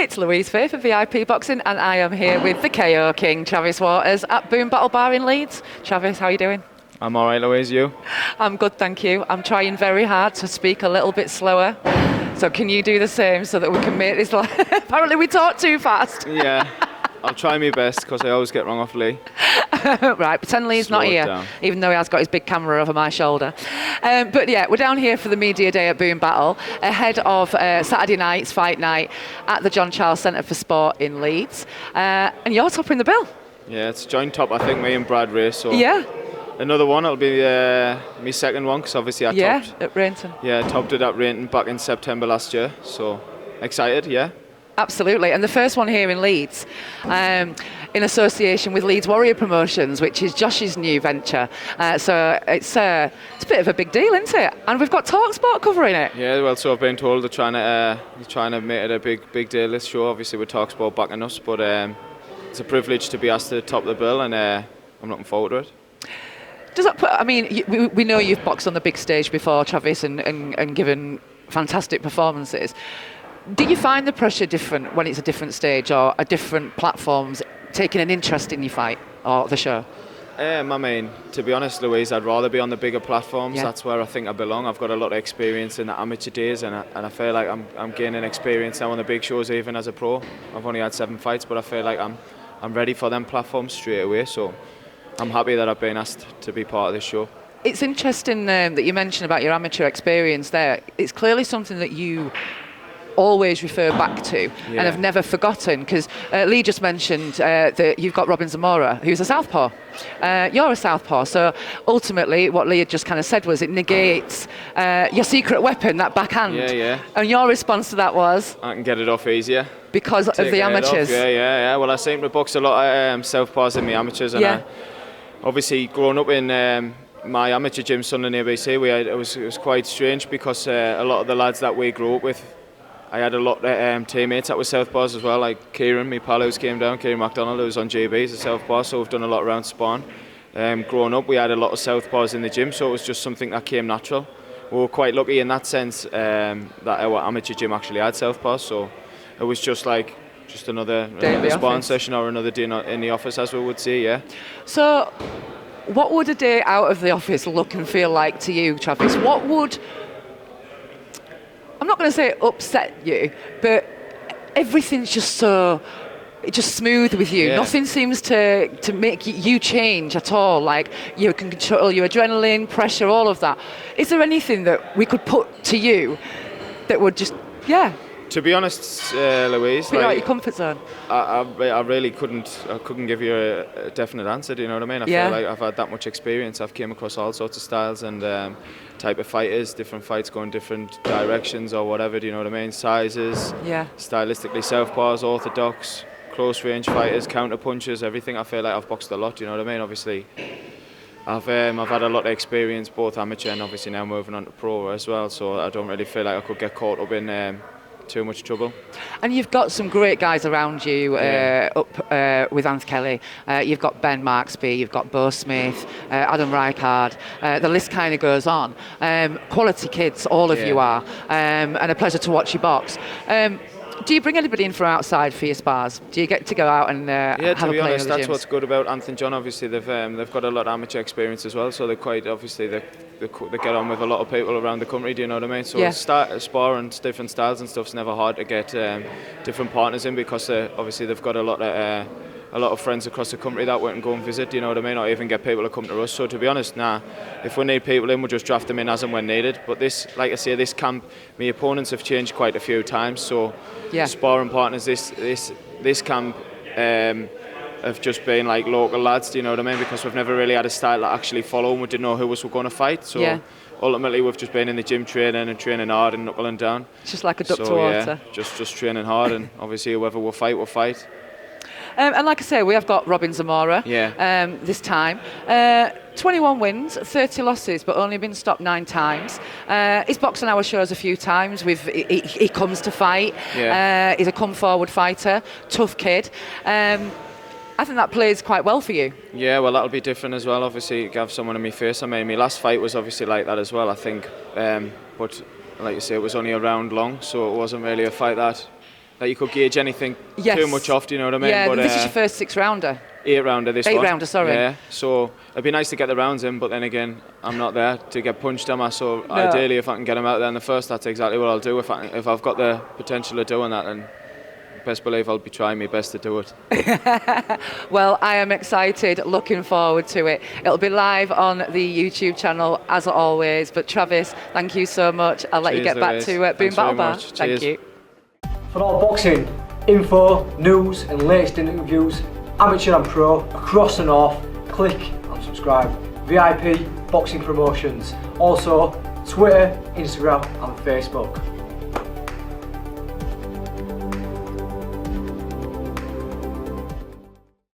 It's Louise Faith of VIP Boxing, and I am here with the KO King, Travis Waters, at Boom Battle Bar in Leeds. Travis, how are you doing? I'm all right, Louise. You? I'm good, thank you. I'm trying very hard to speak a little bit slower. So can you do the same so that we can make this Apparently we talk too fast. Yeah, I'll try my best because I always get wrong off Lee. Right, pretend Lee's not here, down. even though he has got his big camera over my shoulder. But yeah, we're down here for the media day at Boom Battle, ahead of Saturday night's fight night at the John Charles Centre for Sport in Leeds. And you're topping the bill. Yeah, it's joint top, I think, me and Brad race. So Yeah. another one, it'll be my second one because obviously I topped. At Rainton. Yeah, topped it at Rainton back in September last year. So excited, yeah. Absolutely, and the first one here in Leeds, in association with Leeds Warrior Promotions, which is Josh's new venture. So it's a bit of a big deal, isn't it? And we've got TalkSport covering it. Yeah, well, so I've been told they're trying to make it a big deal this show. Obviously with TalkSport backing us, but it's a privilege to be asked to top the bill, and I'm looking forward to it. Does that put? I mean, we know you've boxed on the big stage before, Travis, and given fantastic performances. Do you find the pressure different when it's a different stage or a different platforms taking an interest in your fight or the show? I mean, to be honest, Louise, I'd rather be on the bigger platforms. Yeah. That's where I think I belong. I've got a lot of experience in the amateur days, and I feel like I'm gaining experience now on the big shows, even as a pro. I've only had 7 fights, but I feel like I'm ready for them platforms straight away. So I'm happy that I've been asked to be part of this show. It's interesting that you mentioned about your amateur experience there. It's clearly something that you always refer back to and have never forgotten, because Lee just mentioned that you've got Robin Zamora, who's a southpaw. You're a southpaw, so ultimately what Lee had just kind of said was it negates your secret weapon, that backhand. Yeah. And your response to that was? I can get it off easier. Because of the amateurs? Yeah. Well, I seem to box a lot of southpaws in the amateurs, and I, obviously growing up in my amateur gym, Sunderland ABC, it was quite strange because a lot of the lads that we grew up with, I had a lot of teammates that were southpaws as well, like Kieran, my pal who's came down, Kieran MacDonald, who's on GB, he's a southpaw, so we've done a lot around Spawn. Growing up, we had a lot of southpaws in the gym, so it was just something that came natural. We were quite lucky in that sense that our amateur gym actually had southpaws, so it was just another Spawn session or another day in the office, as we would say, yeah. So what would a day out of the office look and feel like to you, Travis? What would, I'm not going to say upset you, but everything's just so smooth with you. Yeah. Nothing seems to make you change at all. Like, you can control your adrenaline, pressure, all of that. Is there anything that we could put to you that would just, To be honest, Louise, put you out your comfort zone? I really couldn't give you a definite answer. Do you know what I mean? I feel like I've had that much experience. I've came across all sorts of styles and type of fighters, different fights going different directions or whatever. Do you know what I mean? Sizes, stylistically southpaws, orthodox, close range fighters, counter punchers, everything. I feel like I've boxed a lot. Do you know what I mean? Obviously, I've had a lot of experience, both amateur and obviously now moving on to pro as well. So I don't really feel like I could get caught up in too much trouble. And you've got some great guys around you up with Anth Kelly. You've got Ben Marksby, you've got Bo Smith, Adam Rijkaard. The list kind of goes on. Quality kids, all of you are, and a pleasure to watch you box. Do you bring anybody in from outside for your spars? Do you get to go out and have a play in the gyms? To be honest, that's what's good about Anth and John. Obviously, they've got a lot of amateur experience as well, so they're quite obviously they get on with a lot of people around the country. Do you know what I mean? So spar and different styles and stuff's never hard to get different partners in, because obviously they've got a lot of friends across the country that went and go and visit. Do you know what I mean? Or even get people to come to us. So to be honest, if we need people in, we'll just draft them in as and when needed. But this, like I say, this camp, my opponents have changed quite a few times. So sparring partners this camp have just been like local lads. Do you know what I mean? Because we've never really had a style that actually follow, and we didn't know who was going to fight. So ultimately, we've just been in the gym training hard and knuckling down. It's just like a duck to water. Just training hard, and obviously whoever will fight, will fight. And like I say, we have got Robin Zamora this time. 21 wins, 30 losses, but only been stopped 9 times. He's boxed on our shows a few times. He comes to fight. He's a come-forward fighter, tough kid. I think that plays quite well for you. Yeah, well, that'll be different as well. Obviously, you have someone in my face. I mean, my last fight was obviously like that as well, I think. But like you say, it was only a round long, so it wasn't really a fight that that you could gauge anything too much off. Do you know what I mean? Yeah, but, this is your first 6-rounder. 8-rounder this one. 8-rounder, sorry. Yeah, so it'd be nice to get the rounds in, but then again, I'm not there to get punched, am I? So ideally, if I can get them out there in the first, that's exactly what I'll do. If I've got the potential of doing that, then best believe I'll be trying my best to do it. Well, I am excited, looking forward to it. It'll be live on the YouTube channel as always. But Travis, thank you so much. I'll let you get back to Boom Battle Bar. Thank you. For all boxing info, news and latest interviews, amateur and pro, across the north, click and subscribe. VIP Boxing Promotions. Also Twitter, Instagram and Facebook.